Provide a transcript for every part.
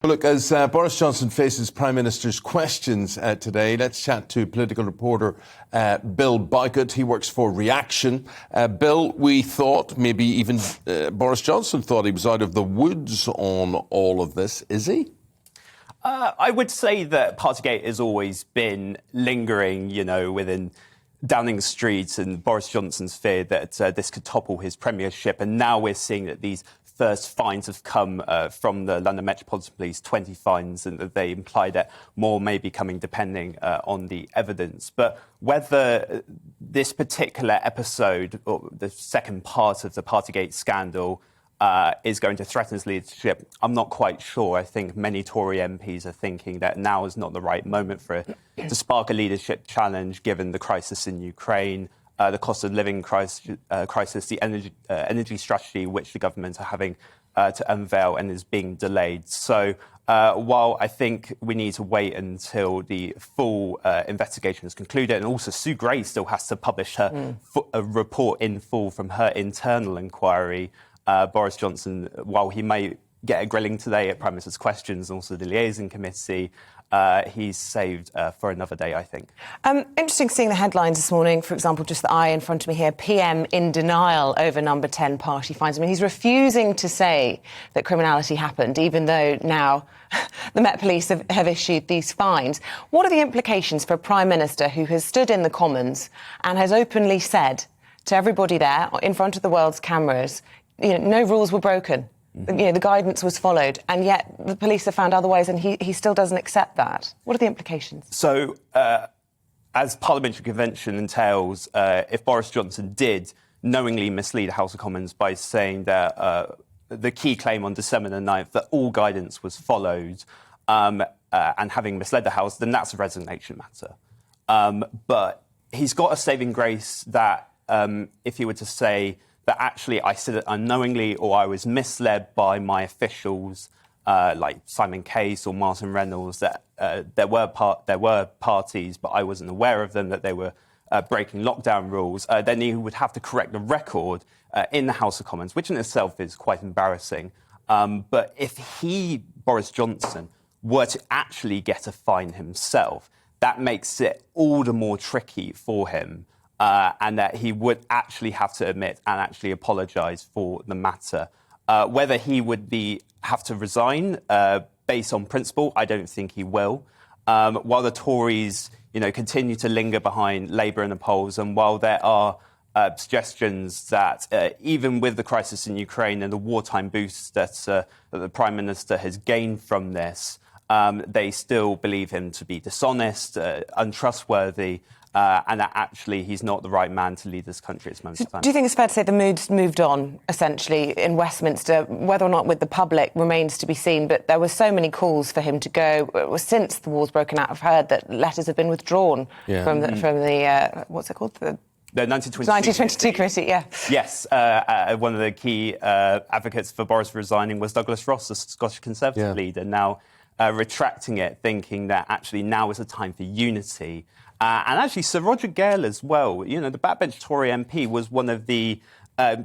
Well, look, as Boris Johnson faces Prime Minister's questions today, let's chat to political reporter Bill Bowkett. He works for Reaction. Bill, we thought, maybe even Boris Johnson thought he was out of the woods on all of this. Is he? I would say that Partygate has always been lingering, within Downing Street, and Boris Johnson's feared that this could topple his premiership. And now we're seeing that these first fines have come from the London Metropolitan Police, 20 fines, and that they imply that more may be coming depending on the evidence. But whether this particular episode, or the second part of the Partygate scandal, is going to threaten his leadership, I'm not quite sure. I think many Tory MPs are thinking that now is not the right moment for it to spark a leadership challenge, given the crisis in Ukraine, the cost of living crisis, the energy strategy which the government are having to unveil and is being delayed. So while I think we need to wait until the full investigation is concluded, and also Sue Gray still has to publish her a report in full from her internal inquiry, Boris Johnson, while he may get a grilling today at Prime Minister's questions and also the liaison committee, he's saved for another day, I think. Interesting seeing the headlines this morning. For example, just the eye in front of me here, PM in denial over number 10 party fines. I mean, he's refusing to say that criminality happened, even though now the Met Police have issued these fines. What are the implications for a Prime Minister who has stood in the Commons and has openly said to everybody there, in front of the world's cameras, no rules were broken? The guidance was followed, and yet the police have found otherwise, and he still doesn't accept that. What are the implications? So, as parliamentary convention entails, if Boris Johnson did knowingly mislead the House of Commons by saying that the key claim on December the 9th, that all guidance was followed, and having misled the House, then that's a resignation matter. But he's got a saving grace that if he were to say that actually I said it unknowingly or I was misled by my officials, like Simon Case or Martin Reynolds, that there were parties, but I wasn't aware of them, that they were breaking lockdown rules, then he would have to correct the record in the House of Commons, which in itself is quite embarrassing. But if he, Boris Johnson, were to actually get a fine himself, that makes it all the more tricky for him. And that he would actually have to admit and actually apologise for the matter. Whether he would have to resign based on principle, I don't think he will. While the Tories, continue to linger behind Labour in the polls, and while there are suggestions that even with the crisis in Ukraine and the wartime boost that the Prime Minister has gained from this, they still believe him to be dishonest, untrustworthy, and that actually he's not the right man to lead this country at this moment in time. Do you think it's fair to say the mood's moved on, essentially, in Westminster? Whether or not with the public remains to be seen, but there were so many calls for him to go. Since the war's broken out, I've heard that letters have been withdrawn from the what's it called? The 1922 committee, yeah. Yes, one of the key advocates for Boris resigning was Douglas Ross, the Scottish Conservative leader, now retracting it, thinking that actually now is a time for unity. And actually, Sir Roger Gale as well, the backbench Tory MP, was one of the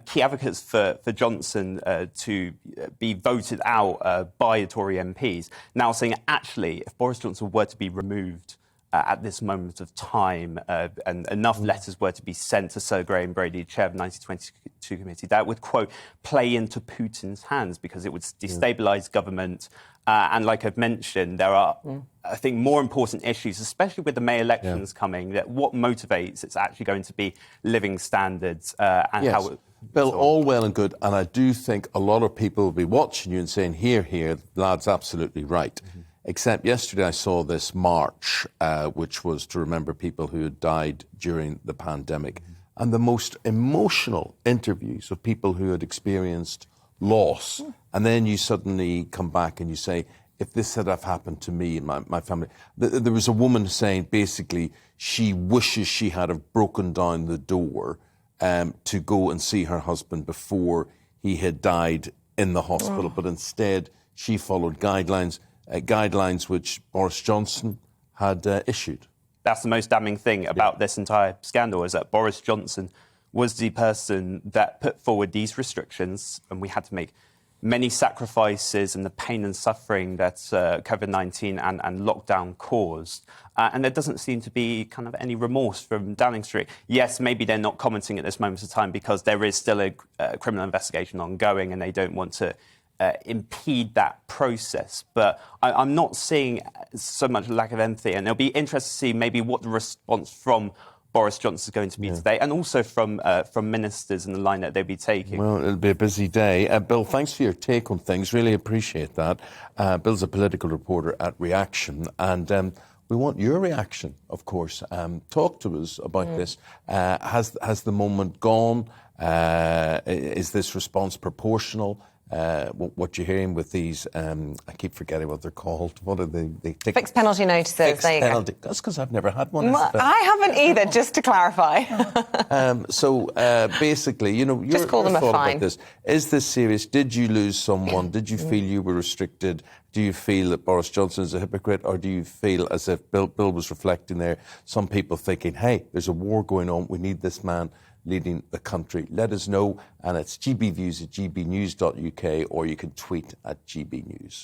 key advocates for Johnson to be voted out by the Tory MPs, now saying actually, if Boris Johnson were to be removed at this moment of time and enough letters were to be sent to Sir Graham Brady, chair of the 1922 committee, that would, quote, play into Putin's hands because it would destabilise government. And like I've mentioned, there are, I think, more important issues, especially with the May elections coming, that what motivates it's actually going to be living standards and how... Bill, all well and good, and I do think a lot of people will be watching you and saying, here, lad's absolutely right. Except yesterday I saw this march, which was to remember people who had died during the pandemic, and the most emotional interviews of people who had experienced loss. And then you suddenly come back and you say, if this had have happened to me and my family... There was a woman saying, basically, she wishes she had have broken down the door to go and see her husband before he had died in the hospital. But instead, she followed guidelines which Boris Johnson had issued. That's the most damning thing about this entire scandal, is that Boris Johnson was the person that put forward these restrictions, and we had to make many sacrifices and the pain and suffering that COVID-19 and lockdown caused. And there doesn't seem to be kind of any remorse from Downing Street. Yes, maybe they're not commenting at this moment of time because there is still a criminal investigation ongoing and they don't want to impede that process. But I'm not seeing so much lack of empathy. And it'll be interesting to see maybe what the response from Boris Johnson is going to be today, and also from ministers and the line that they'll be taking. Well, it'll be a busy day. Bill, thanks for your take on things. Really appreciate that. Bill's a political reporter at Reaction, and we want your reaction, of course. Talk to us about this. Has the moment gone? Is this response proportional? What you're hearing with these, I keep forgetting what they're called. What are they? Fixed penalty notices. Fixed penalty. That's because I've never had one. Well, I haven't either, just to clarify. So basically, you know, just call them a fine. About this. Is this serious? Did you lose someone? Did you feel you were restricted? Do you feel that Boris Johnson is a hypocrite? Or do you feel, as if Bill was reflecting there, some people thinking, hey, there's a war going on, we need this man leading the country? Let us know, and it's gbviews@gbnews.uk, or you can tweet at GBNews.